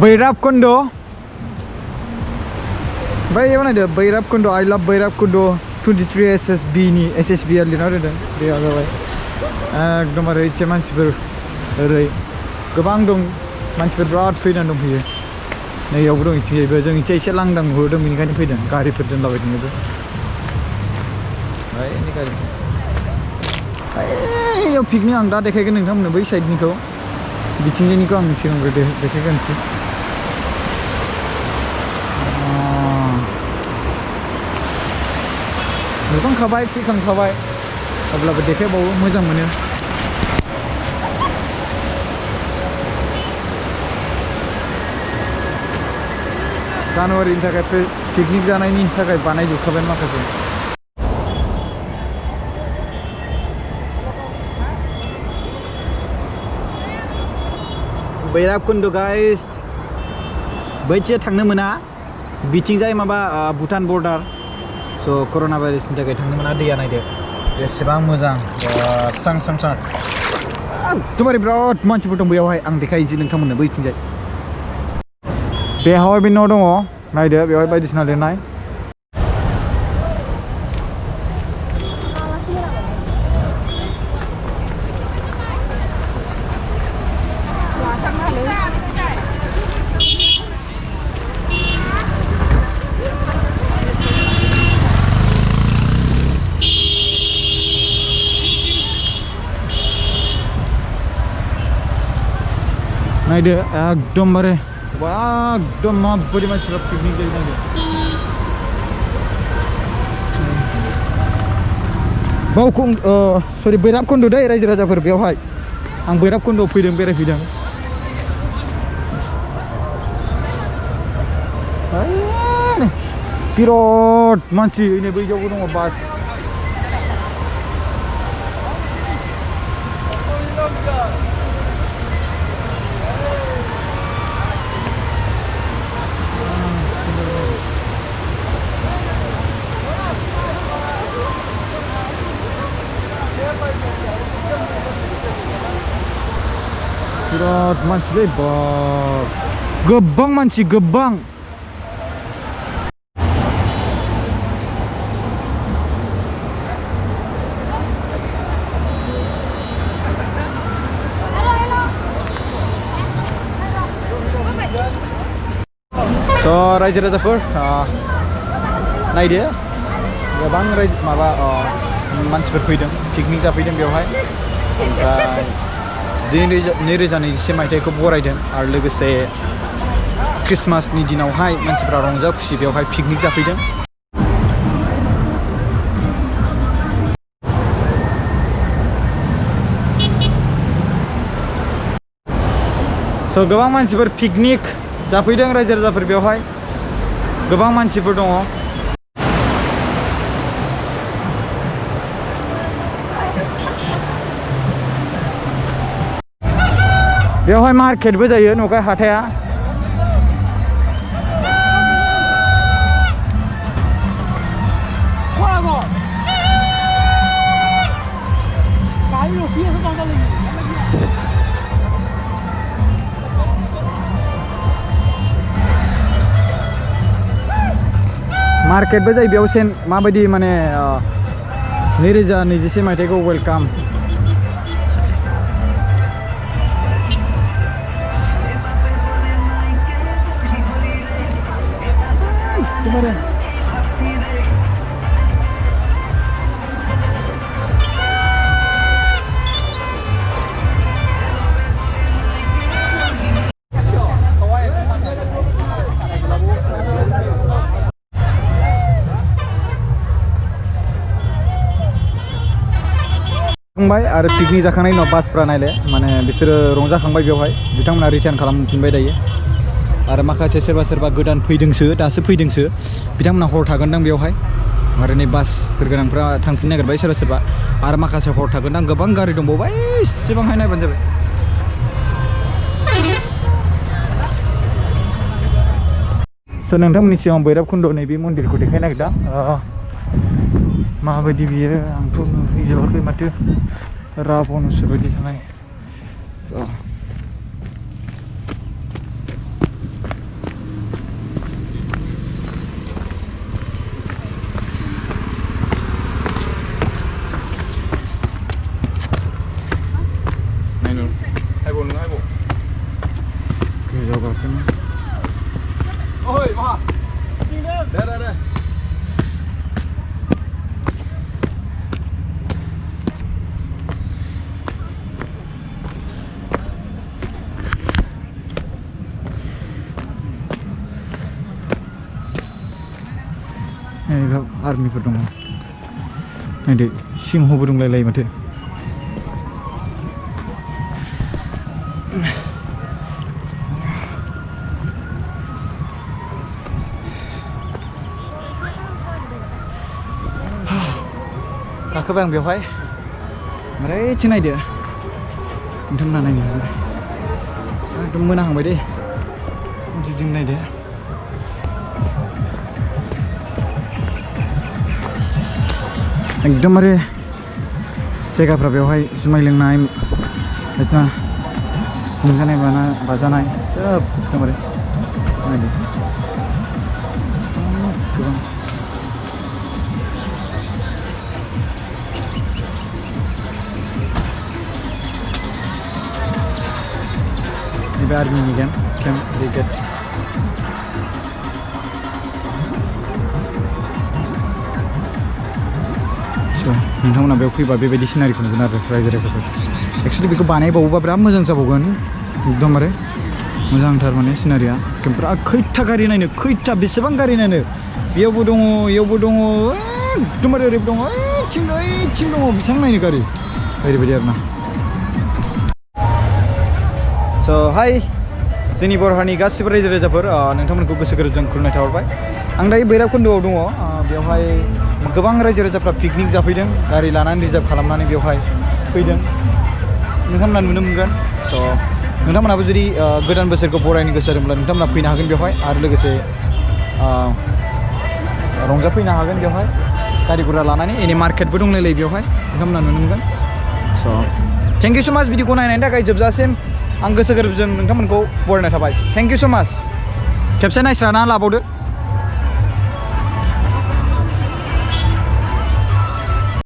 बैराब कुंड बै mana ada बैराब Kund I love बैराब Kund 23 SSB नि SSB लिरना दोनदों बेयाव जाबाय एकदमबारे इसे मानसिफोर ओरै गोबां दं मानसिफोर बिराद फैनानै दंफैयो नैयावबो दं इथिंजायबो जों इथिं एसे लांदां नुहुरदों बेनिखायनो फैदों गारिफोर दोनलाबायदोंबो बैनि गारि बैयाव पिकनिक आं दा देखायगोन नोंथांमोननो बै साइडनिखौ बिथिंजायनिखौ आं सिगांग्रो देखायग्रोनोसै नुखांखाबाय फैखांखाबाय अब्लाबो देखायबावो मोजां मोनो जानुवारिनि थाखाय पिकनिक जानायनि थाखाय बानायजोबखाबाय माखासे बैराब कुंड गाइस बैथिं थांनो मोना बिथिंजाय माबा भुटान बर्डार स' कर'ना भाइरासनि थाखाय थांनो मोना दैया नायदो बेसेबां मोजां स्रां स्रां स्रां एकदमबारे बिराद मानसिफोर दं बेयावहाय आं देखायनोसै नोंथांमोननो बैथिंजाय बेहाय बे न' दङ नायदो बेवहाय बायदिसिना लिरनाय नायदो एकदमबारे एकदम माबायदि मानसिफ्रा पिकनिक जायो नायदो बावखुं सरि बैराब कुंड दै रायजो राजाफोर बेवहाय आं बैराब कुंडआव फैदों बेरायफैदों बिराद मानसि नै बैयावबो दङ बास बिराद मानसिलै गोबां मानसि गोबां स' रायजो राजाफोर नायदो गोबां माबा मानसिफोर फैदों पिकनिक जाफैदों बेवहाय ओमफ्राय 2024 मायथाइखौ बरायदों आरो लोगोसे क्रिसमासनि दिनावहाय मानसिफ्रा रंजा खुसि बेवहाय पिकनिक जाफैदों स' गोबां मानसिफोर पिकनिक जाफैदों रायजो राजाफोर बेवहाय गोबां मानसिफोर दङ बेवहाय मार्केटबो जायो न'खाय हाथाया मार्केटबो जायो बेयाव सेन माबायदि माने 2024 मायथाइखौ वेलकाम थांबाय आरो पिकनिक जाखांनायनि उनाव बासफ्रा नायले माने बिसोरो रंजाखांबाय बेवहाय बिथांमोना रिटार्न खालामफिनबाय दायो आरो माखासे सोरबा गोदान फैदोंसो दासो फैदोंसो बिथांमोना हर थागोनदां बेवहाय आरो नै बासफोर गोनांफ्रा थांफिननो नागिरबाय सोरबा आरो माखासे हर थागोनदां गोबां गारि दंबावबाय एसेबांहाय नायबानो जाबाय स' नोंथांमोननि सिगाङाव बैराब कुंड नैबे मन्दिरखौ देखायनो नागिरदों माबायदि बियो आंथ' नुहैजोबाखै माथो राबनसो बायदि थानाय Oi, Maha. Dah. Ini army फोर दङ नायदो सिंहबो दंलायलायो माथो गाखोबाय आं बेवहाय ओरैथिं नायदो नोंथांमोना नायनो हागोन एकदम मोनाहांबाय दे बिदिनो नायदो एकदमबारे जायगाफ्रा बेवहाय जुमाय लोंनाय बायदिसिना रंजानाय बाजानाय सोब एकदमबारे नायदो गोबां नैबे आर्मिनि केम्प ब्रिगेड नोंथांमोना बेयाव फैबा बेबायदि सिनारिखौ नुगोन आरो रायजो राजाफोर एक्सुवेलि बेखौ बानायबावोबा बिराद मोजां जाबावगोन एकदमबारे मोजांथार माने सिनारिया बिराद खैथा गारि नायनो खैथा बेसेबां गारि नायनो बेयावबो दङ इयावबो दङ एकदमबारे ओरैबो दङ ओइथिं दङ बेसेबां नायनो गारि ओरैबायदि आरोना स' हाय जोंनि बर' हारिनि गासिबो रायजो राजाफोर नोंथांमोनखौ गोसो गोरबोजों खुलुमनाय थाहरबाय आं दायो भैरबकुन्द'आव दङ बेवहाय गोबां रायजो राजाफ्रा पिकनिक जाफैदों गारि लानानै रिजार्भ खालामनानै बेवहाय फैदों नोंथांमोना नुनो मोनगोन स' नोंथांमोनाबो जुदि गोदान बोसोरखौ बरायनो गोसो जादोंब्ला नोंथांमोना फैनो हागोन बेवहाय आरो लोगोसे रंजाफैनो हागोन बेवहाय गारि गुरा लानानै एनि मार्केटबो दंलायलायो बेवहाय नोंथांमोना नुनो मोनगोन स' थेंक इउ स' माच भिडिअखौ नायनायनि थाखाय जोबजासिम आं गोसो गोरबोजों नोंथांमोनखौ बरायनाय थाबाय थेंक इउ स' माच खेबसे नायस्राना लाबावदो